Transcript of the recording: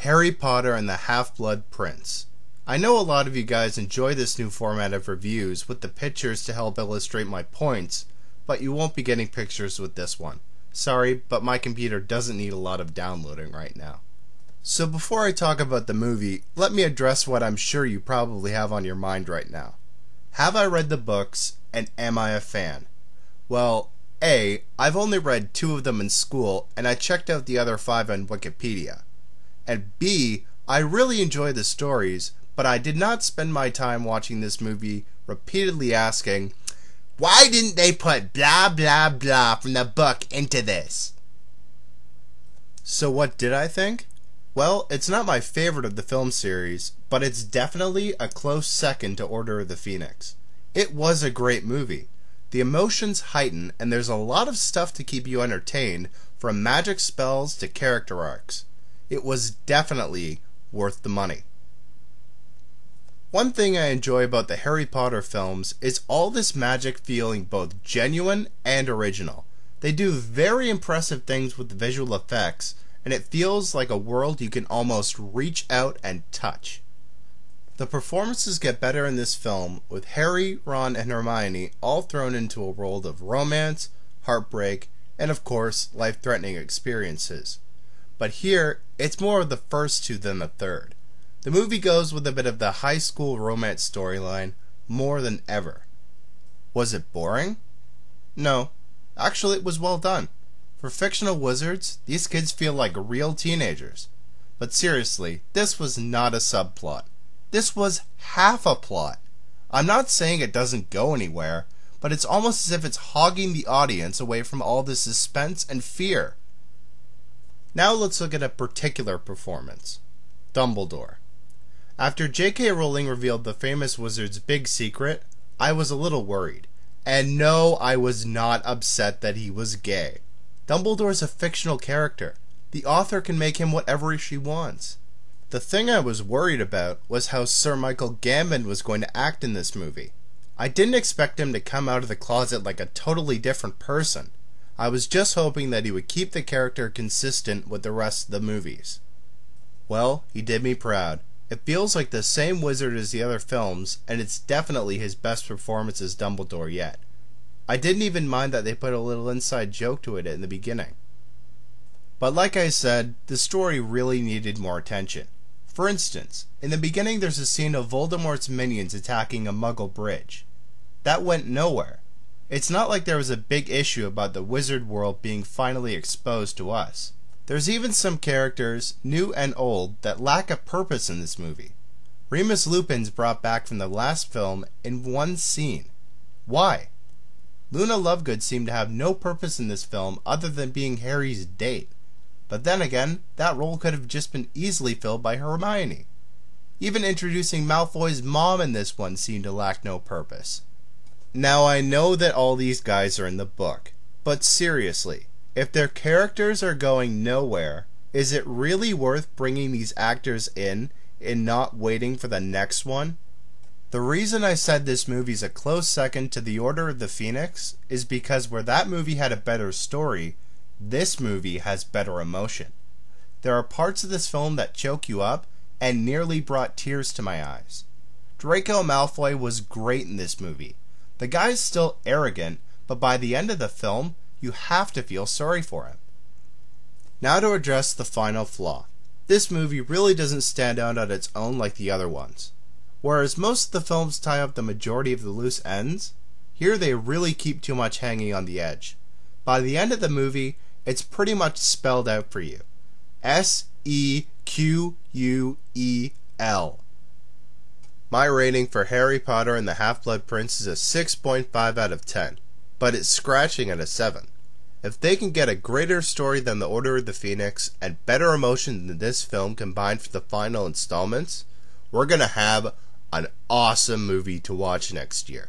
Harry Potter and the Half-Blood Prince. I know a lot of you guys enjoy this new format of reviews with the pictures to help illustrate my points, but you won't be getting pictures with this one. Sorry, but my computer doesn't need a lot of downloading right now. So before I talk about the movie, let me address what I'm sure you probably have on your mind right now. Have I read the books, and am I a fan? Well, A, I've only read 2 of them in school, and I checked out the other 5 on Wikipedia. And B, I really enjoy the stories, but I did not spend my time watching this movie repeatedly asking, why didn't they put blah blah blah from the book into this? So what did I think? Well, it's not my favorite of the film series, but it's definitely a close second to Order of the Phoenix. It was a great movie. The emotions heighten, and there's a lot of stuff to keep you entertained, from magic spells to character arcs. It was definitely worth the money. One thing I enjoy about the Harry Potter films is all this magic feeling both genuine and original. They do very impressive things with the visual effects, and it feels like a world you can almost reach out and touch. The performances get better in this film, with Harry, Ron, and Hermione all thrown into a world of romance, heartbreak, and of course, life-threatening experiences. But here, it's more of the first 2 than the third. The movie goes with a bit of the high school romance storyline more than ever. Was it boring? No. Actually, it was well done. For fictional wizards, these kids feel like real teenagers. But seriously, this was not a subplot. This was half a plot. I'm not saying it doesn't go anywhere, but it's almost as if it's hogging the audience away from all the suspense and fear. Now let's look at a particular performance. Dumbledore. After J.K. Rowling revealed the famous wizard's big secret, I was a little worried. And no, I was not upset that he was gay. Dumbledore's a fictional character. The author can make him whatever she wants. The thing I was worried about was how Sir Michael Gambon was going to act in this movie. I didn't expect him to come out of the closet like a totally different person. I was just hoping that he would keep the character consistent with the rest of the movies. Well, he did me proud. It feels like the same wizard as the other films, and it's definitely his best performance as Dumbledore yet. I didn't even mind that they put a little inside joke to it in the beginning. But like I said, the story really needed more attention. For instance, in the beginning there's a scene of Voldemort's minions attacking a Muggle bridge. That went nowhere. It's not like there was a big issue about the wizard world being finally exposed to us. There's even some characters, new and old, that lack a purpose in this movie. Remus Lupin's brought back from the last film in one scene. Why? Luna Lovegood seemed to have no purpose in this film other than being Harry's date. But then again, that role could have just been easily filled by Hermione. Even introducing Malfoy's mom in this one seemed to lack no purpose. Now I know that all these guys are in the book, but seriously, if their characters are going nowhere, is it really worth bringing these actors in and not waiting for the next one? The reason I said this movie's a close second to The Order of the Phoenix is because where that movie had a better story, this movie has better emotion. There are parts of this film that choke you up and nearly brought tears to my eyes. Draco Malfoy was great in this movie. The guy's still arrogant, but by the end of the film, you have to feel sorry for him. Now to address the final flaw. This movie really doesn't stand out on its own like the other ones. Whereas most of the films tie up the majority of the loose ends, here they really keep too much hanging on the edge. By the end of the movie, it's pretty much spelled out for you. S-E-Q-U-E-L. My rating for Harry Potter and the Half-Blood Prince is a 6.5 out of 10, but it's scratching at a 7. If they can get a greater story than The Order of the Phoenix and better emotion than this film combined for the final installments, we're gonna have an awesome movie to watch next year.